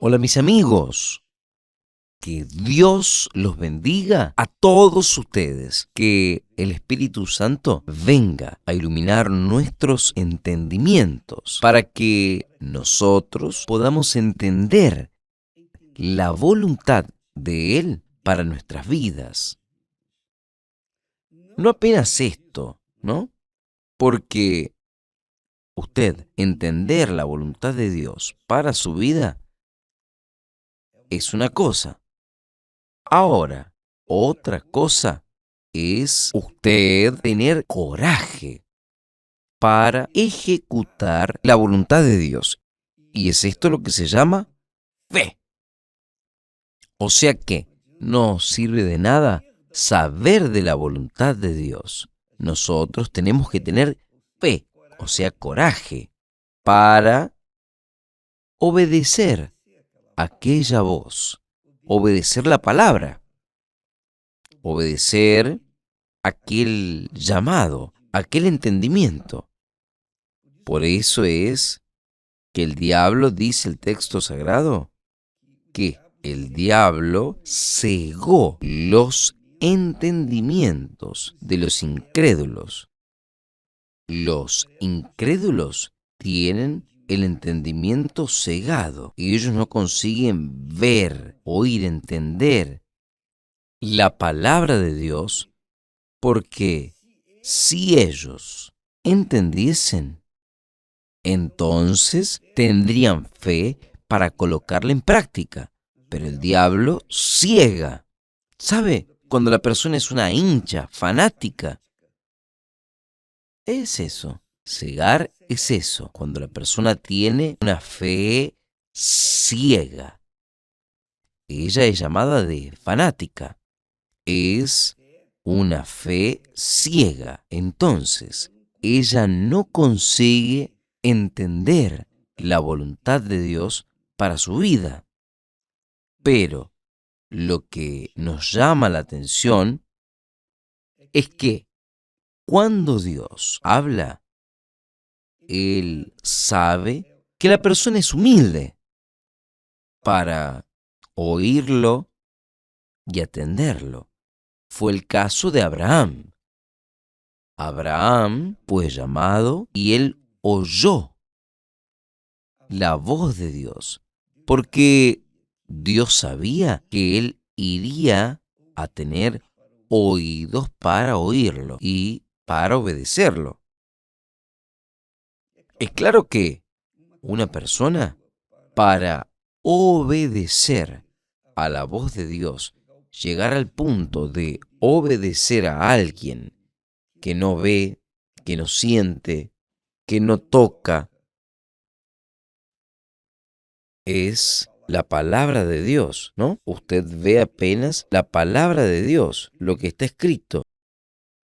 Hola mis amigos, que Dios los bendiga a todos ustedes, que el Espíritu Santo venga a iluminar nuestros entendimientos para que nosotros podamos entender la voluntad de Él para nuestras vidas. No apenas esto, ¿no? Porque usted entender la voluntad de Dios para su vida es una cosa. Ahora, otra cosa es usted tener coraje para ejecutar la voluntad de Dios. Y es esto lo que se llama fe. O sea que no sirve de nada saber de la voluntad de Dios. Nosotros tenemos que tener fe, o sea, coraje, para obedecer aquella voz, obedecer la palabra, obedecer aquel llamado, aquel entendimiento. Por eso es que el diablo, dice el texto sagrado, que el diablo cegó los entendimientos de los incrédulos. Los incrédulos tienen el entendimiento cegado y ellos no consiguen ver, oír, entender la palabra de Dios, porque si ellos entendiesen, entonces tendrían fe para colocarla en práctica. Pero el diablo ciega. ¿Sabe? Cuando la persona es una hincha, fanática, es eso. Cegar es eso. Cuando la persona tiene una fe ciega. Ella es llamada de fanática. Es una fe ciega. Entonces, ella no consigue entender la voluntad de Dios para su vida. Pero lo que nos llama la atención es que cuando Dios habla, Él sabe que la persona es humilde para oírlo y atenderlo. Fue el caso de Abraham. Abraham fue llamado y él oyó la voz de Dios, porque Dios sabía que él iría a tener oídos para oírlo y para obedecerlo. Es claro que una persona, para obedecer a la voz de Dios, llegar al punto de obedecer a alguien que no ve, que no siente, que no toca, es la palabra de Dios, ¿no? Usted ve apenas la palabra de Dios, lo que está escrito,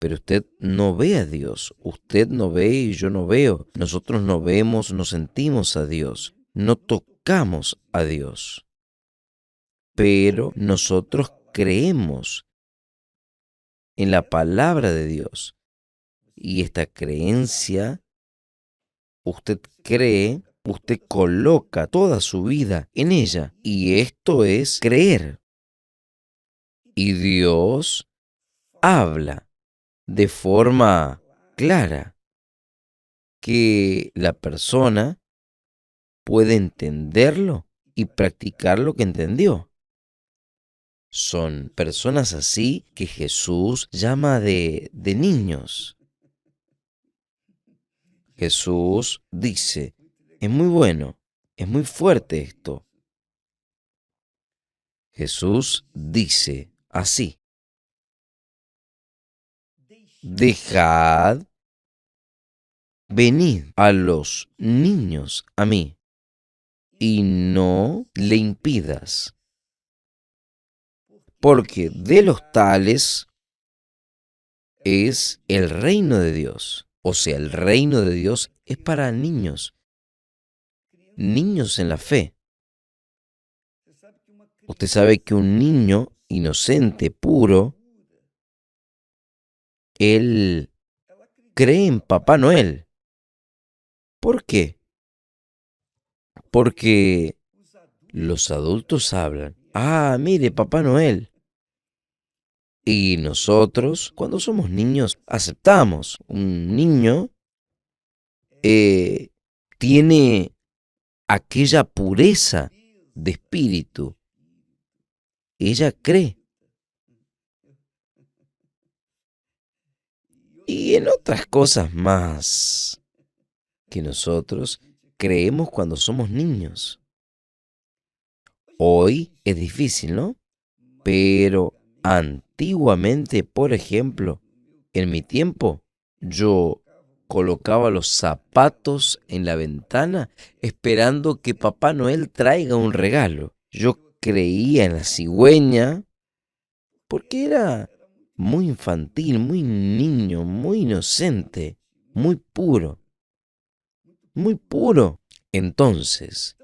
pero usted no ve a Dios, usted no ve y yo no veo, nosotros no vemos, no sentimos a Dios, no tocamos a Dios, pero nosotros creemos en la palabra de Dios y esta creencia, usted cree, usted coloca toda su vida en ella y esto es creer. Y Dios habla de forma clara que la persona puede entenderlo y practicar lo que entendió. Son personas así que Jesús llama de niños. Jesús dice, es muy bueno, es muy fuerte esto. Jesús dice así, dejad venid a los niños a mí y no le impidas, porque de los tales es el reino de Dios. O sea, el reino de Dios es para niños, niños en la fe. Usted sabe que un niño inocente, puro, él cree en Papá Noel. ¿Por qué? Porque Los adultos hablan, ah, mire, Papá Noel. Y nosotros, cuando somos niños, aceptamos. Un niño tiene aquella pureza de espíritu. Ella cree. Y en otras cosas más que nosotros creemos cuando somos niños. Hoy es difícil, ¿no? Pero antiguamente, por ejemplo, en mi tiempo, yo colocaba los zapatos en la ventana esperando que Papá Noel traiga un regalo. Yo creía en la cigüeña porque era muy infantil, muy niño, muy inocente, muy puro, muy puro. Entonces,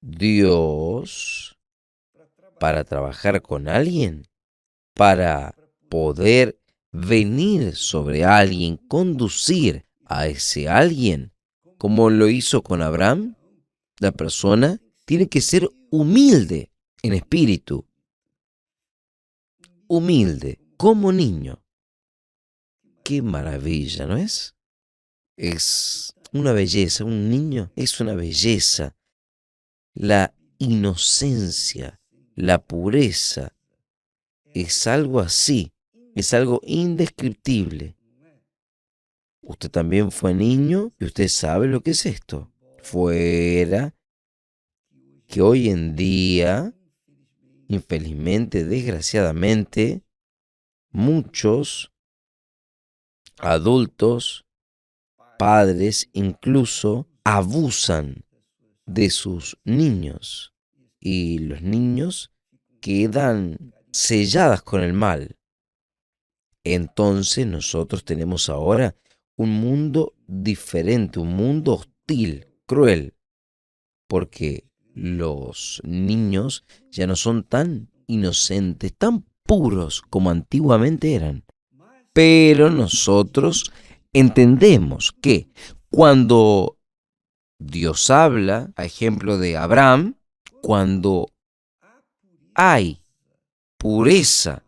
Dios, para trabajar con alguien, para poder venir sobre alguien, conducir a ese alguien, como lo hizo con Abraham, la persona tiene que ser humilde en espíritu, humilde, como niño. Qué maravilla, ¿no es? Es una belleza, un niño es una belleza. La inocencia, la pureza, es algo así, es algo indescriptible. Usted también fue niño y usted sabe lo que es esto. Fuera que hoy en día, infelizmente, desgraciadamente, muchos adultos, padres incluso, abusan de sus niños y los niños quedan selladas con el mal. Entonces nosotros tenemos ahora un mundo diferente, un mundo hostil, cruel, porque los niños ya no son tan inocentes, tan puros como antiguamente eran. Pero nosotros entendemos que cuando Dios habla, a ejemplo de Abraham, cuando hay pureza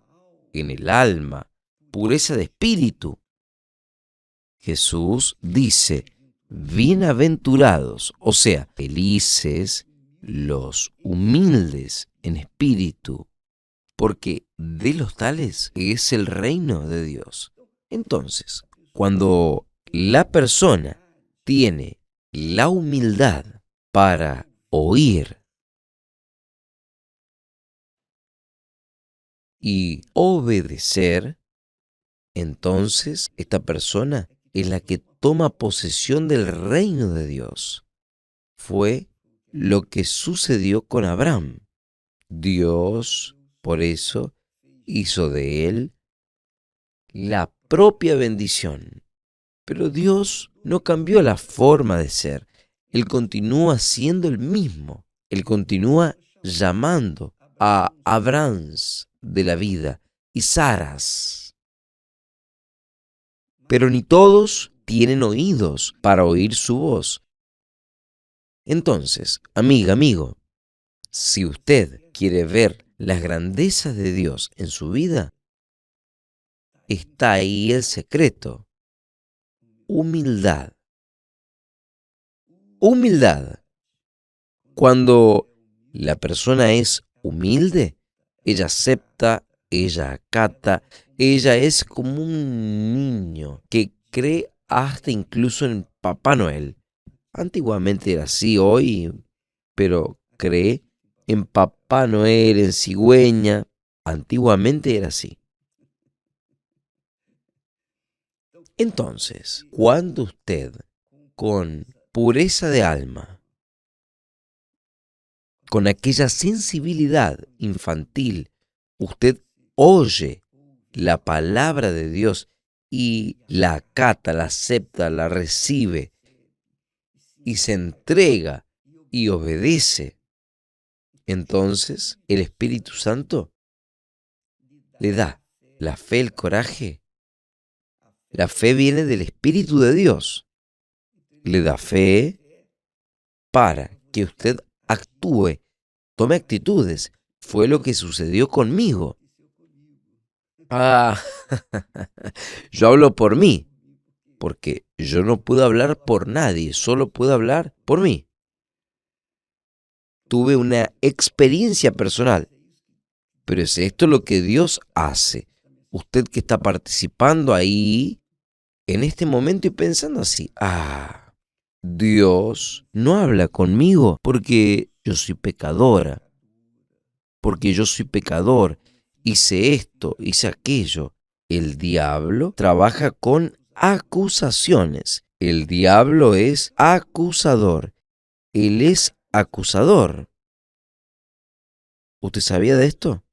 en el alma, pureza de espíritu, Jesús dice, bienaventurados, o sea, felices los humildes en espíritu, porque de los tales es el reino de Dios. Entonces, cuando la persona tiene la humildad para oír y obedecer, entonces esta persona es la que toma posesión del reino de Dios. Fue lo que sucedió con Abraham. Dios, por eso, hizo de él la propia bendición. Pero Dios no cambió la forma de ser. Él continúa siendo el mismo. Él continúa llamando a Abrams de la vida y Saras. Pero ni todos tienen oídos para oír su voz. Entonces, amiga, amigo, si usted quiere ver las grandezas de Dios en su vida, está ahí el secreto. Humildad. Humildad. Cuando la persona es humilde, ella acepta, ella acata, ella es como un niño que cree hasta incluso en Papá Noel. Antiguamente era así, hoy, pero cree en Papá Noel, en cigüeña. Antiguamente era así. Entonces, cuando usted, con pureza de alma, con aquella sensibilidad infantil, usted oye la palabra de Dios y la acata, la acepta, la recibe y se entrega y obedece, entonces el Espíritu Santo le da la fe, el coraje. La fe viene del Espíritu de Dios. Le da fe para que usted actúe tome actitudes. Fue lo que sucedió conmigo. Ah, yo hablo por mí, porque yo no puedo hablar por nadie, solo puedo hablar por mí. Tuve una experiencia personal, pero es esto lo que Dios hace. Usted que está participando ahí, en este momento y pensando así, Dios no habla conmigo porque yo soy pecadora, porque yo soy pecador, hice esto, hice aquello. El diablo trabaja con acusaciones. El diablo es acusador. Él es acusador. ¿Usted sabía de esto?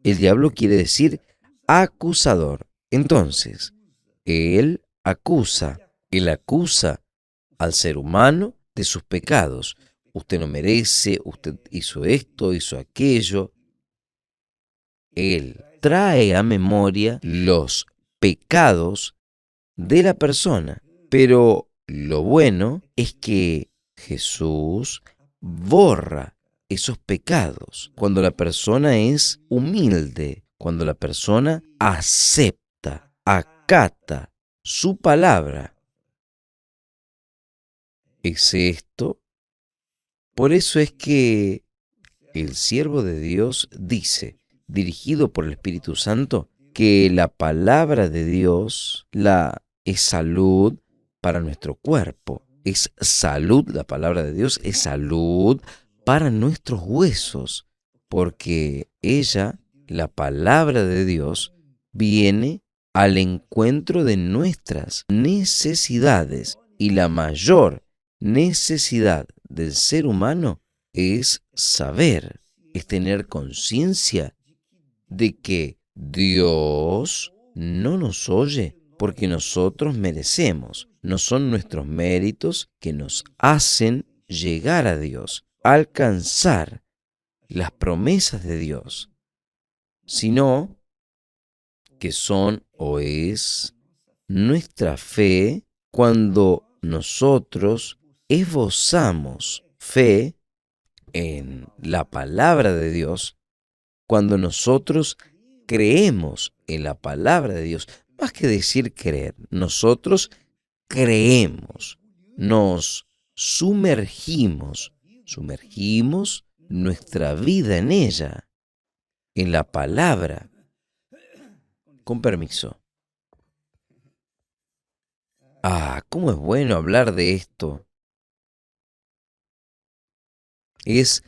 El diablo quiere decir acusador. Entonces, él acusa al ser humano de sus pecados. Usted no merece, usted hizo esto, hizo aquello. Él trae a memoria los pecados de la persona. Pero lo bueno es que Jesús borra esos pecados cuando la persona es humilde, cuando la persona acepta, acata su palabra. ¿Es esto? Por eso es que el siervo de Dios dice, dirigido por el Espíritu Santo, que la palabra de Dios es salud para nuestro cuerpo. Es salud, la palabra de Dios es salud para nuestros huesos, porque ella, la palabra de Dios, viene al encuentro de nuestras necesidades, y la mayor necesidad del ser humano es saber, es tener conciencia de que Dios no nos oye porque nosotros merecemos. No son nuestros méritos que nos hacen llegar a Dios, alcanzar las promesas de Dios, sino que son o es nuestra fe cuando nosotros esbozamos fe en la palabra de Dios, cuando nosotros creemos en la palabra de Dios. Más que decir creer, nosotros creemos, nos sumergimos nuestra vida en ella, en la palabra. Con permiso. Cómo es bueno hablar de esto. Es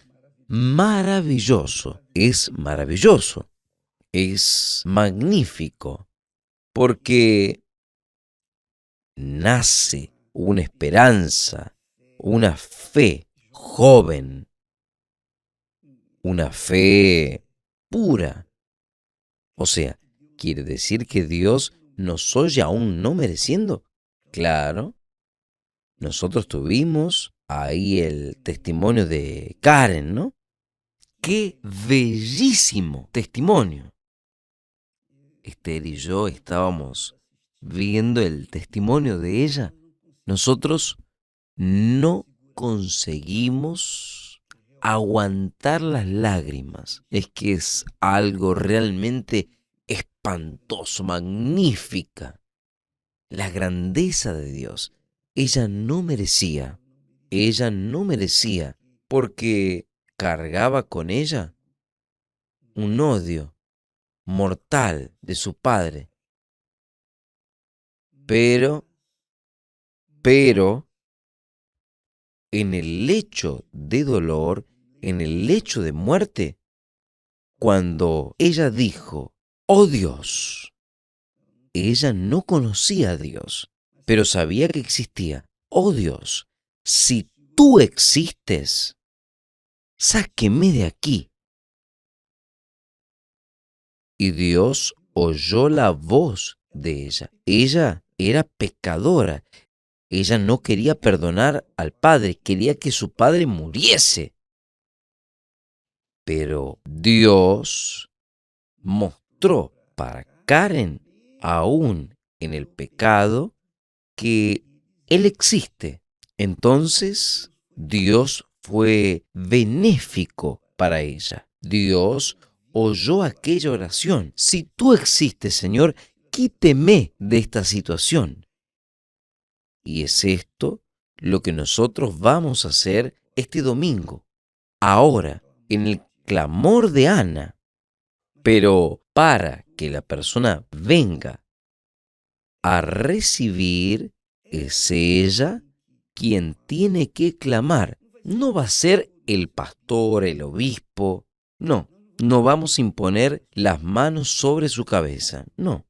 maravilloso, es magnífico, porque nace una esperanza, una fe joven, una fe pura. O sea, ¿quiere decir que Dios nos oye aún no mereciendo? Claro, nosotros tuvimos ahí el testimonio de Karen, ¿no? ¡Qué bellísimo testimonio! Esther y yo estábamos viendo el testimonio de ella. Nosotros no conseguimos aguantar las lágrimas. Es que es algo realmente espantoso, magnífica. La grandeza de Dios. Ella no merecía, porque cargaba con ella un odio mortal de su padre. Pero, en el lecho de dolor, en el lecho de muerte, cuando ella dijo, oh Dios, ella no conocía a Dios, pero sabía que existía. Oh Dios, si tú existes, sáqueme de aquí. Y Dios oyó la voz de ella. Ella era pecadora. Ella no quería perdonar al padre, quería que su padre muriese. Pero Dios mostró para Karen, aún en el pecado, que Él existe. Entonces Dios fue benéfico para ella. Dios oyó aquella oración. Si tú existes, Señor, quíteme de esta situación. Y es esto lo que nosotros vamos a hacer este domingo, ahora, en el clamor de Ana. Pero para que la persona venga a recibir, es ella quien tiene que clamar. No va a ser el pastor, el obispo. No, no vamos a imponer las manos sobre su cabeza. No.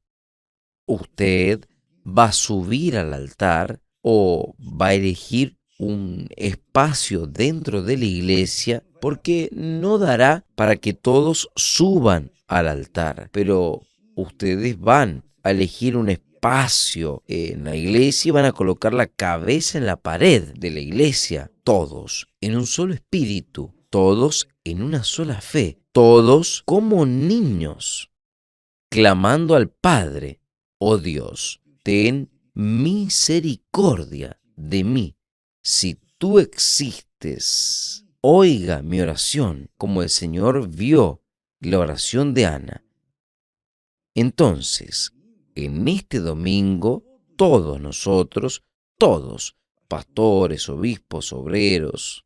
Usted va a subir al altar o va a elegir un espacio dentro de la iglesia, porque no dará para que todos suban al altar, pero ustedes van a elegir un espacio en la iglesia y van a colocar la cabeza en la pared de la iglesia, todos en un solo espíritu, todos en una sola fe, todos como niños, clamando al Padre: oh Dios, ten misericordia de mí. Si tú existes, oiga mi oración, como el Señor vio la oración de Ana. Entonces, en este domingo, todos nosotros, todos, pastores, obispos, obreros,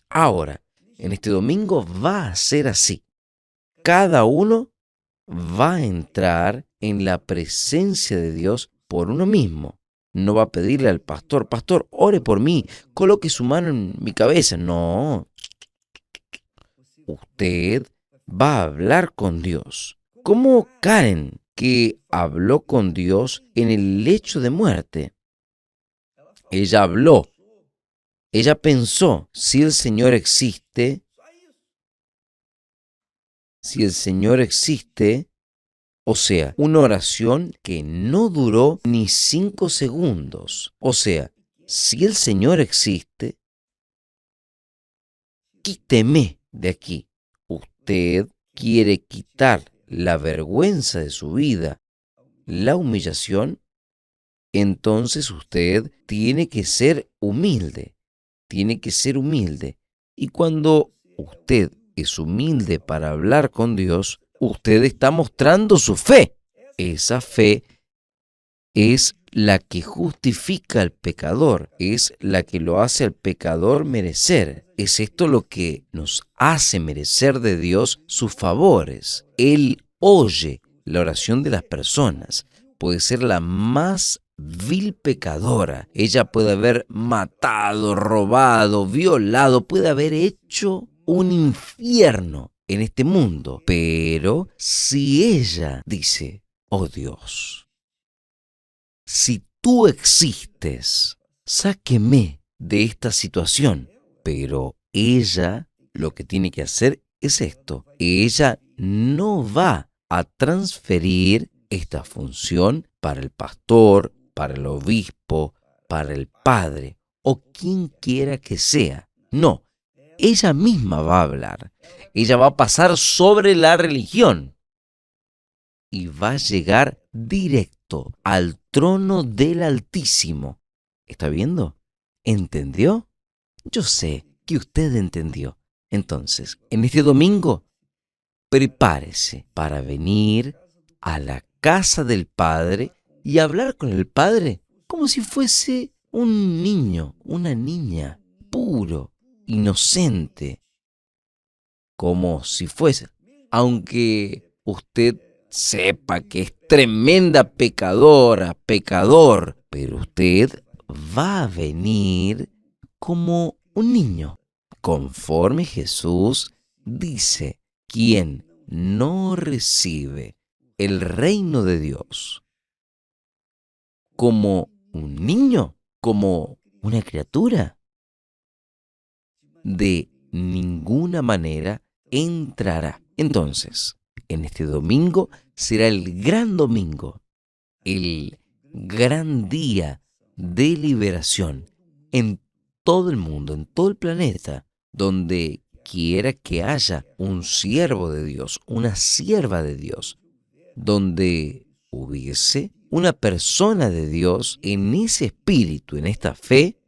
ahora, en este domingo va a ser así. Cada uno va a entrar en la presencia de Dios por uno mismo. No va a pedirle al pastor: pastor, ore por mí, coloque su mano en mi cabeza. No, usted va a hablar con Dios. Como Karen, que habló con Dios en el lecho de muerte. Ella habló, ella pensó: si el Señor existe, o sea, una oración que no duró ni 5 segundos. O sea, si el Señor existe, quíteme de aquí. Usted quiere quitar la vergüenza de su vida, la humillación, entonces usted tiene que ser humilde. Tiene que ser humilde. Y cuando usted es humilde para hablar con Dios, usted está mostrando su fe. Esa fe es la que justifica al pecador, es la que lo hace al pecador merecer. Es esto lo que nos hace merecer de Dios sus favores. Él oye la oración de las personas. Puede ser la más vil pecadora. Ella puede haber matado, robado, violado, puede haber hecho un infierno en este mundo. Pero si ella dice: oh Dios, si tú existes, sáqueme de esta situación. Pero ella lo que tiene que hacer es esto. Ella no va a transferir esta función para el pastor, para el obispo, para el padre o quien quiera que sea. No, ella misma va a hablar. Ella va a pasar sobre la religión y va a llegar directo al trono del Altísimo. ¿Está viendo? ¿Entendió? Yo sé que usted entendió. Entonces, en este domingo, prepárese para venir a la casa del Padre y hablar con el Padre como si fuese un niño, una niña, puro, inocente, como si fuese, aunque usted sepa que es tremenda pecadora, pecador, pero usted va a venir como un niño, conforme Jesús dice: quien no recibe el reino de Dios como un niño, como una criatura, de ninguna manera entrará. Entonces, en este domingo será el gran domingo, el gran día de liberación en todo el mundo, en todo el planeta, donde quiera que haya un siervo de Dios, una sierva de Dios, donde hubiese una persona de Dios en ese espíritu, en esta fe,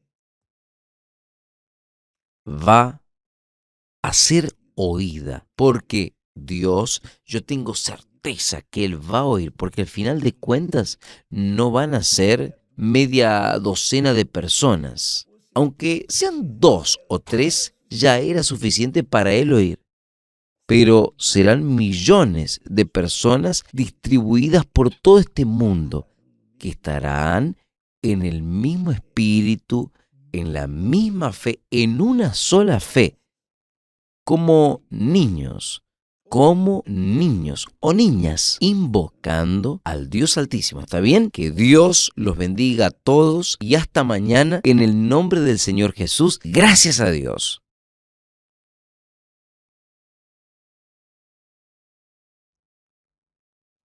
va a ser oída, porque Dios, yo tengo certeza que Él va a oír, porque al final de cuentas no van a ser media docena de personas. Aunque sean 2 o 3, ya era suficiente para Él oír. Pero serán millones de personas distribuidas por todo este mundo que estarán en el mismo espíritu, en la misma fe, en una sola fe, como niños o niñas, invocando al Dios Altísimo. ¿Está bien? Que Dios los bendiga a todos y hasta mañana en el nombre del Señor Jesús. Gracias a Dios.